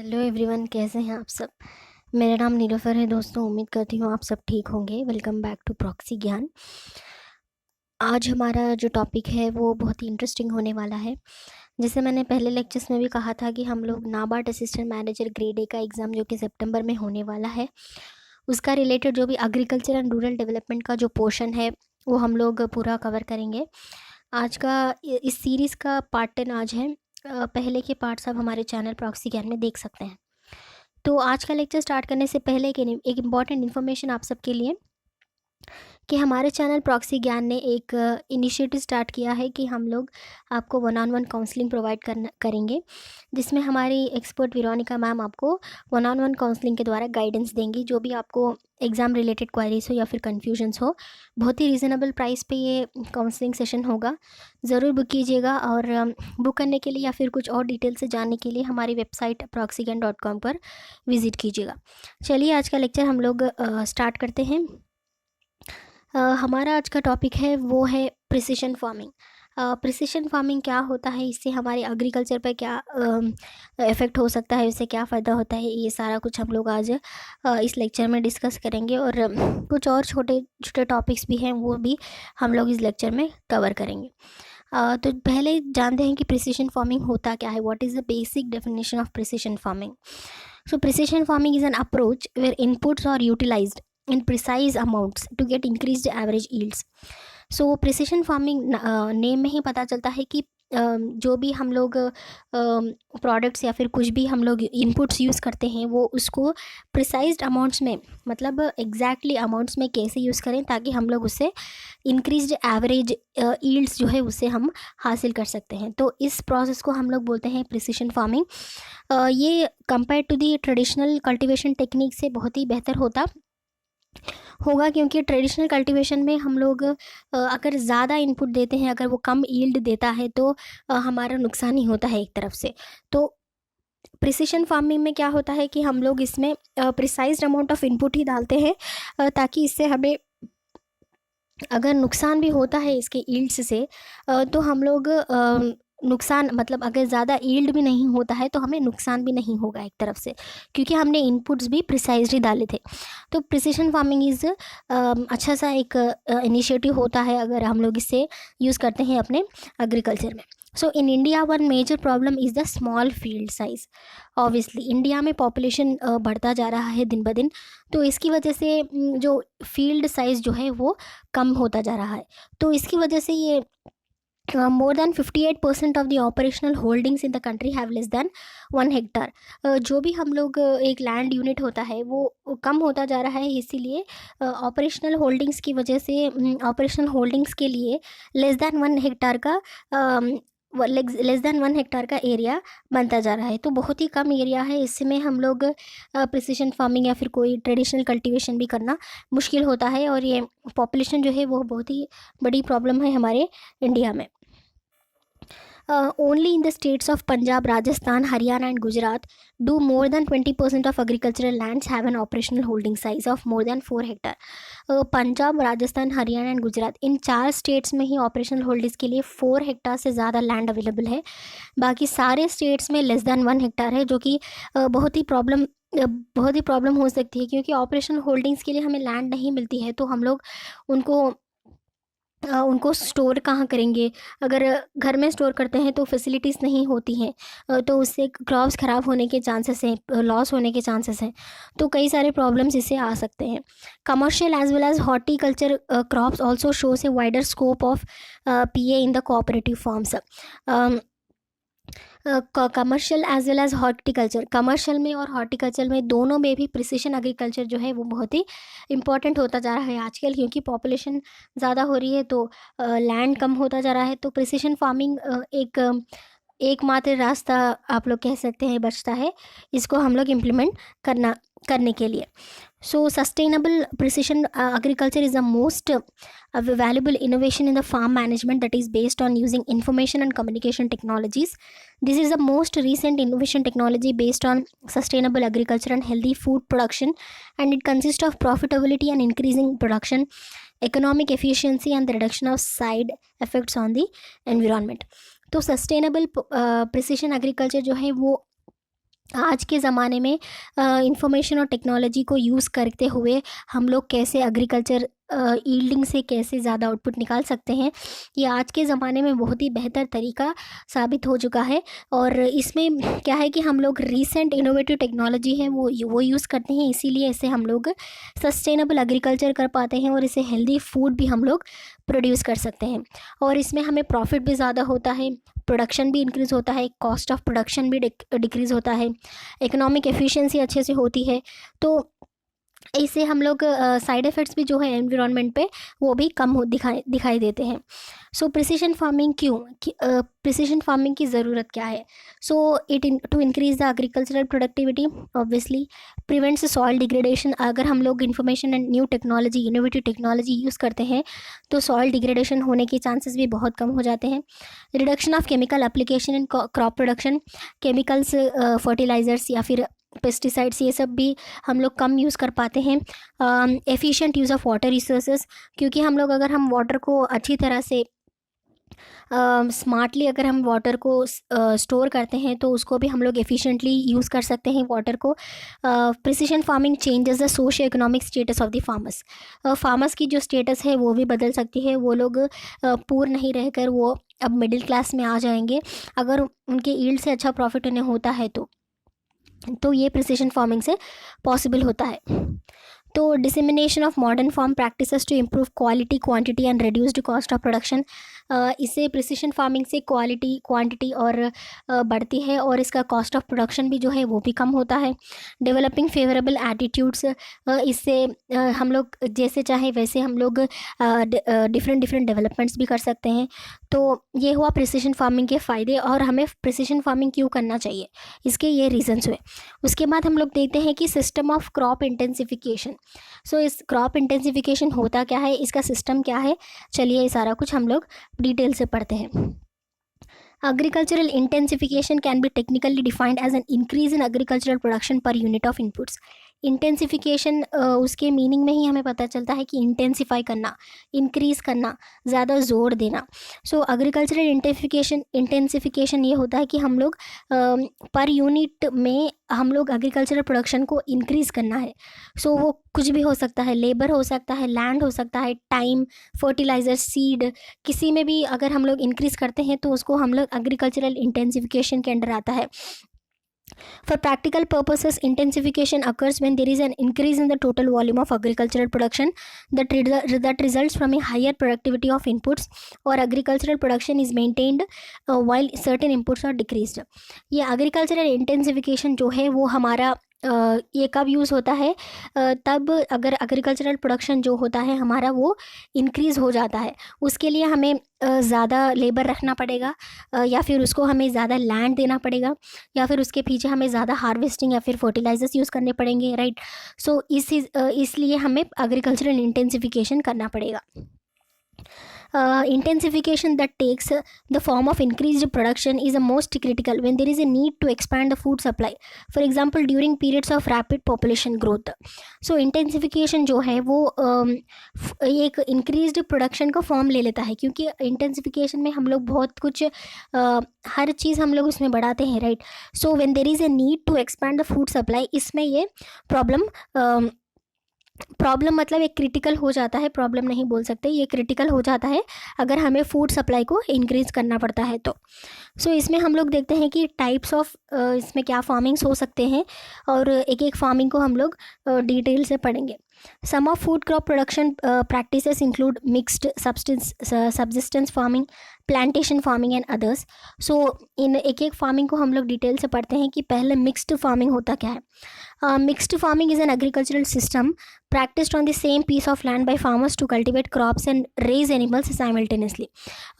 Hello everyone, कैसे हैं आप सब। मेरा नाम नीलोफर है दोस्तों। उम्मीद करती हूँ आप सब ठीक होंगे। वेलकम बैक टू प्रॉक्सी ज्ञान। आज हमारा जो टॉपिक है वो बहुत ही इंटरेस्टिंग होने वाला है। जैसे मैंने पहले लेक्चर्स में भी कहा था कि हम लोग NABARD assistant manager grade A का एग्ज़ाम जो कि सितंबर में होने वाला है, उसका रिलेटेड जो भी एग्रीकल्चर एंड रूरल डेवलपमेंट का जो पोर्शन है वो हम लोग पूरा कवर करेंगे। आज का इस सीरीज़ का पार्ट 10 आज है। पहले के पार्ट्स आप हमारे चैनल प्रॉक्सी ज्ञान में देख सकते हैं। तो आज का लेक्चर स्टार्ट करने से पहले एक इम्पॉर्टेंट इन्फॉर्मेशन आप सबके लिए कि हमारे चैनल प्रॉक्सी ज्ञान ने एक इनिशिएटिव स्टार्ट किया है कि हम लोग आपको one on one counselling provide करेंगे, जिसमें हमारी एक्सपर्ट विरोनिका मैम आपको वन ऑन वन काउंसलिंग के द्वारा गाइडेंस देंगी। जो भी आपको एग्ज़ाम रिलेटेड क्वारीज हो या फिर कन्फ्यूजन्स हो, बहुत ही रीज़नेबल प्राइस पे ये काउंसलिंग सेशन होगा। ज़रूर बुक कीजिएगा। और बुक करने के लिए या फिर कुछ और डिटेल से जानने के लिए हमारी वेबसाइट proxygan.com पर विज़िट कीजिएगा। चलिए आज का लेक्चर हम लोग स्टार्ट करते हैं। हमारा आज का टॉपिक है वो है प्रिसिशन फार्मिंग। प्रिसिशन फार्मिंग क्या होता है, इससे हमारे एग्रीकल्चर पर क्या इफ़ेक्ट हो सकता है, इससे क्या फ़ायदा होता है, ये सारा कुछ हम लोग आज इस लेक्चर में डिस्कस करेंगे। और कुछ और छोटे छोटे टॉपिक्स भी हैं, वो भी हम लोग इस लेक्चर में कवर करेंगे। तो पहले जानते हैं कि प्रिसिशन फार्मिंग होता क्या है। What is the basic definition of precision farming. So precision farming is an approach where inputs are utilized in precise amounts to get increased average yields. So precision farming name में ही पता चलता है कि जो भी हम लोग प्रोडक्ट्स या फिर कुछ भी हम लोग इनपुट्स यूज़ करते हैं वो उसको प्रिसाइज्ड अमाउंट्स में, मतलब एग्जैक्टली अमाउंट्स में कैसे यूज़ करें ताकि हम लोग उससे इंक्रीज्ड एवरेज यील्ड्स जो है उससे हम हासिल कर सकते हैं। तो इस प्रोसेस को हम लोग बोलते हैं प्रिसिशन फार्मिंग। ये compare to the traditional cultivation technique से बहुत ही बेहतर होगा, क्योंकि ट्रेडिशनल कल्टीवेशन में हम लोग अगर ज़्यादा इनपुट देते हैं, अगर वो कम यील्ड देता है तो हमारा नुकसान ही होता है एक तरफ से। तो प्रिसिशन फार्मिंग में क्या होता है कि हम लोग इसमें प्रिसाइज्ड अमाउंट ऑफ इनपुट ही डालते हैं ताकि इससे हमें अगर नुकसान भी होता है इसके यील्ड्स से तो हम लोग नुकसान, मतलब अगर ज़्यादा यील्ड भी नहीं होता है तो हमें नुकसान भी नहीं होगा एक तरफ से, क्योंकि हमने इनपुट्स भी प्रिसाइजली डाले थे। तो प्रिसिशन फार्मिंग इज़ अच्छा सा एक इनिशिएटिव होता है अगर हम लोग इसे यूज़ करते हैं अपने एग्रीकल्चर में। So in India one major problem is the small field size. Obviously India में पॉपुलेशन बढ़ता जा रहा है दिन ब दिन, तो इसकी वजह से जो फील्ड साइज़ जो है वो कम होता जा रहा है। तो इसकी वजह से ये more than 58% of the operational holdings in the country have less than 1 hectare। जो भी हम लोग एक लैंड यूनिट होता है वो कम होता जा रहा है, इसीलिए ऑपरेशनल होल्डिंग्स की वजह से ऑपरेशनल होल्डिंग्स के लिए लेस दैन 1 हेक्टार का एरिया बनता जा रहा है। तो बहुत ही कम एरिया है, इसमें हम लोग प्रिसिशन फार्मिंग या फिर कोई ट्रेडिशनल कल्टीवेशन भी करना मुश्किल होता है। और ये पॉपुलेशन जो है वो बहुत ही बड़ी प्रॉब्लम है हमारे इंडिया में। Only in the states of Punjab, Rajasthan, Haryana and Gujarat do more than 20% of agricultural lands have an operational holding size of more than 4 hectare। Punjab, Rajasthan, Haryana and Gujarat, in 4 states में ही operational holdings के लिए 4 हेक्टार से ज़्यादा land available है। बाकी सारे states में less than 1 हेक्टार है, जो कि बहुत ही प्रॉब्लम हो सकती है, क्योंकि ऑपरेशनल होल्डिंग्स के लिए हमें लैंड नहीं मिलती है। तो हम लोग उनको स्टोर कहाँ करेंगे। अगर घर में स्टोर करते हैं तो फैसिलिटीज़ नहीं होती हैं, तो उससे क्रॉप्स ख़राब होने के चांसेस हैं, लॉस होने के चांसेस हैं। तो कई सारे प्रॉब्लम्स इससे आ सकते हैं। Commercial as well as horticulture crops also shows a wider scope of PA in the cooperative farms. Commercial as well as horticulture, commercial में और हॉर्टिकल्चर में दोनों में भी प्रिसिशन एग्रीकल्चर जो है वो बहुत ही इम्पॉर्टेंट होता जा रहा है आजकल, क्योंकि पॉपुलेशन ज़्यादा हो रही है तो लैंड कम होता जा रहा है। तो प्रिसिशन फार्मिंग एकमात्र रास्ता आप लोग कह सकते हैं बचता है इसको हम लोग इम्प्लीमेंट करने के लिए। So sustainable precision agriculture is the most valuable innovation in the farm management that is based on using information and communication technologies. This is the most recent innovation technology based on sustainable agriculture and healthy food production, and it consists of profitability and increasing production, economic efficiency and the reduction of side effects on the environment. तो sustainable precision agriculture जो है वो आज के ज़माने में information और technology को यूज़ करते हुए हम लोग कैसे एग्रीकल्चर यील्डिंग से कैसे ज़्यादा आउटपुट निकाल सकते हैं, ये आज के ज़माने में बहुत ही बेहतर तरीका साबित हो चुका है। और इसमें क्या है कि हम लोग रीसेंट इनोवेटिव टेक्नोलॉजी है वो यूज़ करते हैं, इसीलिए इससे हम लोग सस्टेनेबल एग्रीकल्चर कर पाते हैं और इससे हेल्दी फूड भी हम लोग प्रोड्यूस कर सकते हैं। और इसमें हमें प्रॉफिट भी ज़्यादा होता है, प्रोडक्शन भी इंक्रीज़ होता है, कॉस्ट ऑफ प्रोडक्शन भी डिक्रीज़ होता है, इकोनॉमिक एफिशिएंसी अच्छे से होती है। तो इससे हम लोग साइड इफ़ेक्ट्स भी जो है एनवायरनमेंट पे वो भी कम हो दिखाई देते हैं। सो प्रिसिशन फार्मिंग क्यों प्रिसिशन फार्मिंग की ज़रूरत क्या है? So to increase the agricultural productivity, obviously prevents soil degradation. अगर हम लोग information and new technology innovative technology use करते हैं तो सॉइल डिग्रेडेशन होने के चांसेस भी बहुत कम हो जाते हैं। Reduction of chemical application in crop production, chemicals fertilizers या फिर पेस्टिसाइड्स ये सब भी हम लोग कम यूज़ कर पाते हैं। Efficient use of water resources, क्योंकि हम लोग अगर हम वाटर को अच्छी तरह से स्मार्टली अगर हम वाटर को स्टोर करते हैं तो उसको भी हम लोग एफिशिएंटली यूज़ कर सकते हैं वाटर को। Precision farming changes the socio economic status of the farmers. Farmers की जो स्टेटस है वो भी बदल सकती है, वो लोग पूर नहीं रहकर वो अब मिडिल क्लास में आ जाएंगे अगर उनके यील्ड से अच्छा प्रॉफिट उन्हें होता है तो ये प्रिसिशन फार्मिंग से पॉसिबल होता है। तो dissemination of modern farm practices to improve quality quantity and reduced cost of production. इससे प्रिसिशन फार्मिंग से क्वालिटी क्वांटिटी और बढ़ती है और इसका कॉस्ट ऑफ प्रोडक्शन भी जो है वो भी कम होता है। डेवलपिंग फेवरेबल एटीट्यूड्स, इससे हम लोग जैसे चाहे वैसे हम लोग डिफरेंट डेवलपमेंट्स भी कर सकते हैं। तो ये हुआ प्रिसिशन फार्मिंग के फ़ायदे और हमें प्रिसिशन फार्मिंग क्यों करना चाहिए, इसके ये रीजंस हुए। उसके बाद हम लोग देखते हैं कि सिस्टम ऑफ क्रॉप इंटेंसिफिकेशन। सो इस क्रॉप इंटेंसिफिकेशन होता क्या है, इसका सिस्टम क्या है, चलिए ये सारा कुछ हम लोग डिटेल से पढ़ते हैं। Agricultural intensification can be technically defined as an increase in agricultural production per unit of inputs. Intensification उसके मीनिंग में ही हमें पता चलता है कि इंटेंसिफाई करना, इंक्रीज़ करना, ज़्यादा जोर देना। सो एग्रीकल्चरल इंटेंसिफिकेशन ये होता है कि हम लोग पर यूनिट में हम लोग एग्रीकल्चरल प्रोडक्शन को इंक्रीज़ करना है। सो वो कुछ भी हो सकता है, लेबर हो सकता है, लैंड हो सकता है, टाइम, फर्टिलाइज़र, सीड, किसी में भी अगर हम लोग इंक्रीज़ करते हैं तो उसको हम लोग एग्रीकल्चरल इंटेंसिफिकेशन के अंडर आता है। For practical purposes, intensification occurs when there is an increase in the total volume of agricultural production that results from a higher productivity of inputs, or agricultural production is maintained while certain inputs are decreased. ये agricultural intensification जो है वो हमारा ये कब use होता है, तब अगर एग्रीकल्चरल प्रोडक्शन जो होता है हमारा वो इंक्रीज़ हो जाता है, उसके लिए हमें ज़्यादा लेबर रखना पड़ेगा या फिर उसको हमें ज़्यादा लैंड देना पड़ेगा या फिर उसके पीछे हमें ज़्यादा हार्वेस्टिंग या फिर फर्टिलाइजर्स यूज़ करने पड़ेंगे, राइट। सो इसलिए हमें एग्रीकल्चरल इंटेंसिफिकेशन करना पड़ेगा। Intensification that takes the form of increased production is the most critical when there is a need to expand the food supply, for example during periods of rapid population growth. So intensification जो है वो एक increased production का form ले लेता है, क्योंकि intensification में हम लोग बहुत कुछ हर चीज़ हम लोग उसमें बढ़ाते हैं, right. So when there is a need to expand the food supply, इसमें ये प्रॉब्लम मतलब एक क्रिटिकल हो जाता है, प्रॉब्लम नहीं बोल सकते, ये क्रिटिकल हो जाता है अगर हमें फूड सप्लाई को इंक्रीज़ करना पड़ता है तो। सो इसमें हम लोग देखते हैं कि टाइप्स ऑफ इसमें क्या फार्मिंग्स हो सकते हैं और एक एक फार्मिंग को हम लोग डिटेल से पढ़ेंगे। Some of food crop production practices include mixed subsistence farming, plantation farming and others. So इन एक एक फार्मिंग को हम लोग डिटेल से पढ़ते हैं कि पहले मिक्स्ड फार्मिंग होता क्या है। Mixed farming is an agricultural system practiced on the same piece of land by farmers to cultivate crops and raise animals simultaneously.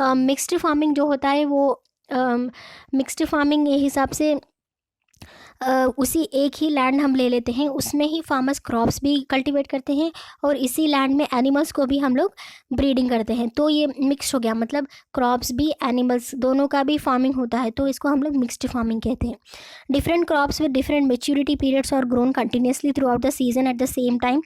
Mixed farming जो होता है वो मिक्स्ड फार्मिंग ये हिसाब से उसी एक ही लैंड हम ले लेते हैं, उसमें ही फार्मर्स क्रॉप्स भी कल्टीवेट करते हैं और इसी लैंड में एनिमल्स को भी हम लोग ब्रीडिंग करते हैं, तो ये मिक्स हो गया, मतलब क्रॉप्स भी एनिमल्स दोनों का भी फार्मिंग होता है, तो इसको हम लोग मिक्स्ड फार्मिंग कहते हैं। Different crops with different maturity periods और grown continuously throughout the season at the same time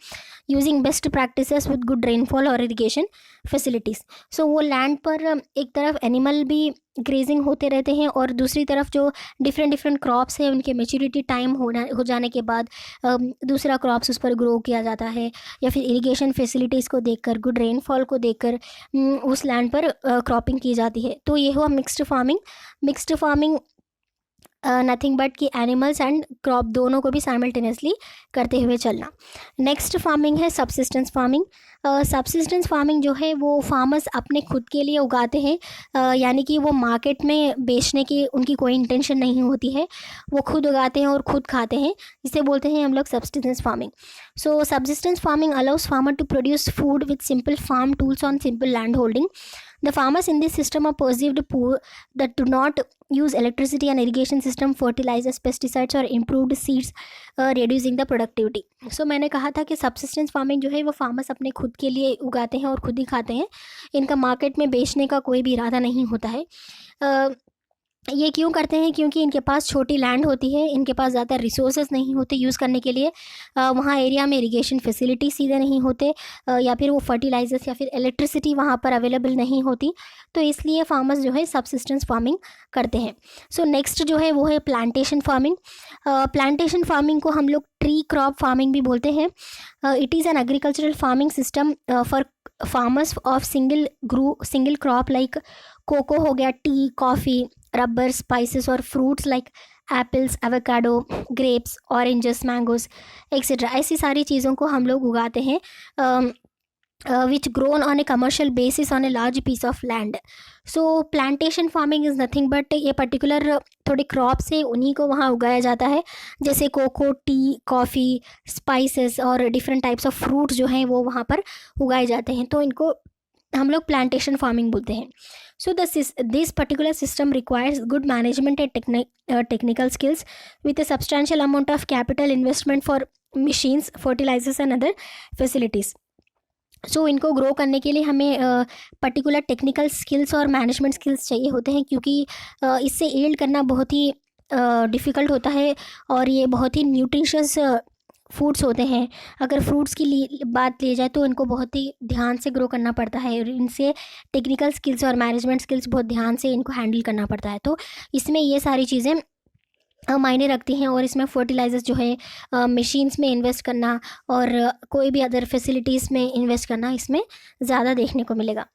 using best practices with good rainfall और इरीगेशन फैसिलिटीज़। सो वो लैंड पर एक तरफ एनिमल भी ग्रेजिंग होते रहते हैं, और दूसरी तरफ जो डिफरेंट डिफरेंट क्रॉप्स हैं उनके मेच्योरिटी टाइम हो जाने के बाद दूसरा क्रॉप्स उस पर ग्रो किया जाता है, या फिर इरिगेशन फैसिलिटीज़ को देखकर, गुड रेनफॉल को देखकर उस लैंड पर क्रॉपिंग की जाती है। तो ये हुआ mixed farming. Mixed farming nothing but कि एनिमल्स एंड क्रॉप दोनों को भी साइमल्टेनियसली करते हुए चलना। नेक्स्ट फार्मिंग है सब्सिस्टेंस फार्मिंग। सब्सिस्टेंस फार्मिंग जो है वो फार्मर्स अपने खुद के लिए उगाते हैं, यानी कि वो मार्केट में बेचने की उनकी कोई इंटेंशन नहीं होती है, वो खुद उगाते हैं और खुद खाते हैं, इसे बोलते हैं हम लोग subsistence farming. So subsistence farming allows farmer to produce food with simple farm tools on simple land holding. The farmers in this system are perceived poor that do not use electricity and irrigation system, fertilizers, pesticides or improved seeds, reducing the productivity. So मैंने कहा था कि subsistence farming जो है वो farmers अपने खुद के लिए उगाते हैं और खुद ही खाते हैं, इनका मार्केट में बेचने का कोई भी इरादा नहीं होता है। ये क्यों करते हैं? क्योंकि इनके पास छोटी लैंड होती है, इनके पास ज़्यादा रिसोर्सेज नहीं होते यूज़ करने के लिए, वहाँ एरिया में इरिगेशन फैसिलिटी सीधे नहीं होते, या फिर वो फर्टिलाइजर्स या फिर इलेक्ट्रिसिटी वहाँ पर अवेलेबल नहीं होती, तो इसलिए फार्मर्स जो है सब्सिस्टेंस फार्मिंग करते हैं। सो नेक्स्ट जो है वो है प्लांटेशन फार्मिंग। प्लांटेशन फार्मिंग को हम लोग ट्री क्रॉप फार्मिंग भी बोलते हैं। It is an agricultural farming system for farmers of single crop like cocoa हो गया, टी, कॉफ़ी, रबर, स्पाइसेस और fruits like apples, avocado, grapes, oranges, mangoes etcetera. ऐसी सारी चीज़ों को हम लोग उगाते हैं which grown on a commercial basis on a large piece of land. So plantation farming is nothing but ये particular थोड़े क्रॉप्स हैं उन्हीं को वहाँ उगाया जाता है, जैसे कोको, टी, कॉफ़ी, स्पाइसेस और डिफरेंट टाइप्स ऑफ फ्रूट्स जो हैं वो वहाँ पर उगाए जाते हैं, तो इनको हम लोग प्लांटेशन फार्मिंग बोलते हैं। So this particular system requires good management and technical skills with a substantial amount of capital investment for machines, fertilizers and other facilities. सो इनको ग्रो करने के लिए हमें पर्टिकुलर टेक्निकल स्किल्स और मैनेजमेंट स्किल्स चाहिए होते हैं, क्योंकि इससे यील्ड करना बहुत ही डिफ़िकल्ट होता है, और ये बहुत ही न्यूट्रिशियस फूड्स होते हैं। अगर फ्रूट्स की बात ली जाए तो इनको बहुत ही ध्यान से ग्रो करना पड़ता है, और इनसे टेक्निकल स्किल्स और मैनेजमेंट स्किल्स बहुत ध्यान से इनको हैंडल करना पड़ता है। तो इसमें ये सारी चीज़ें मायने रखती हैं, और इसमें फर्टिलाइजर्स जो है, मशीन्स में इन्वेस्ट करना और कोई भी अदर फैसिलिटीज़ में इन्वेस्ट करना इसमें ज़्यादा देखने को मिलेगा।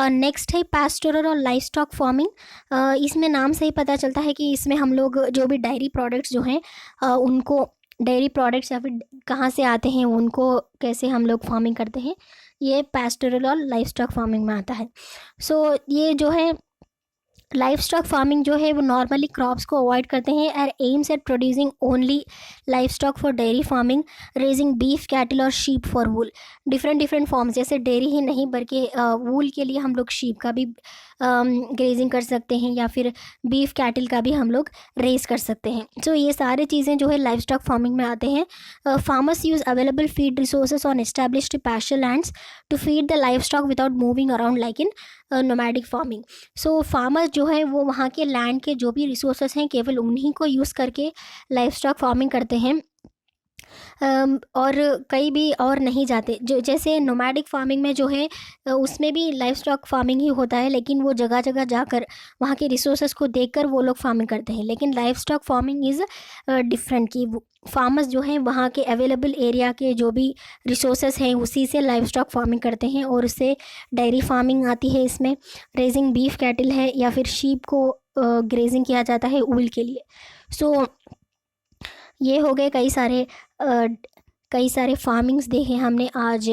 नेक्स्ट है पैस्टोरल और लाइफ स्टॉक फार्मिंग। इसमें नाम से ही पता चलता है कि इसमें हम लोग जो भी डायरी प्रोडक्ट्स जो हैं उनको, डायरी प्रोडक्ट्स या फिर कहाँ से आते हैं उनको कैसे हम लोग फार्मिंग करते हैं, ये पैस्टोरल और लाइफ स्टॉक फार्मिंग में आता है। सो ये जो है लाइफ स्टॉक फार्मिंग जो है वो नॉर्मली क्रॉप्स को अवॉइड करते हैं and aims at producing only livestock for dairy farming, raising beef, cattle और sheep for wool. Different forms, जैसे डेयरी ही नहीं बल्कि वूल के लिए हम लोग शीप का भी ग्रेजिंग कर सकते हैं, या फिर बीफ, कैटल का भी हम लोग रेज कर सकते हैं। सो ये सारी चीज़ें जो है लाइफ स्टॉक फार्मिंग में आते हैं। Farmers use available feed resources on established pasture lands to feed the livestock without moving around like in nomadic farming. So farmers जो है वो वहाँ के लैंड के जो भी रिसोर्सेस हैं केवल उन्हीं को यूज़ करके लाइफ स्टॉक फार्मिंग करते हैं, और कहीं भी और नहीं जाते। जो जैसे नोमैडिक फार्मिंग में जो है उसमें भी लाइफ स्टॉक फार्मिंग ही होता है, लेकिन वो जगह जगह जाकर वहाँ के रिसोर्सेज को देखकर वो लोग फार्मिंग करते हैं। लेकिन life stock farming is different, कि फार्मर्स जो हैं वहाँ के अवेलेबल एरिया के जो भी रिसोर्सेज हैं उसी से लाइफ स्टॉक फार्मिंग करते हैं, और उससे डेयरी फार्मिंग आती है, इसमें रेजिंग बीफ कैटल है, या फिर शीप को ग्रेजिंग किया जाता है ऊल के लिए। सो ये हो गए कई सारे फार्मिंग्स देखे हमने आज,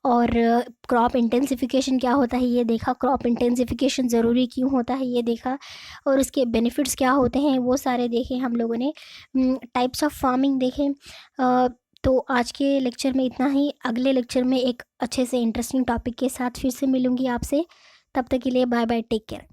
और क्रॉप इंटेंसिफिकेशन क्या होता है ये देखा, क्रॉप इंटेंसिफिकेशन ज़रूरी क्यों होता है ये देखा, और उसके बेनिफिट्स क्या होते हैं वो सारे देखे हम लोगों ने। टाइप्स ऑफ फार्मिंग देखे। तो आज के लेक्चर में इतना ही। अगले लेक्चर में एक अच्छे से इंटरेस्टिंग टॉपिक के साथ फिर से मिलूँगी आपसे। तब तक के लिए बाय बाय, टेक केयर।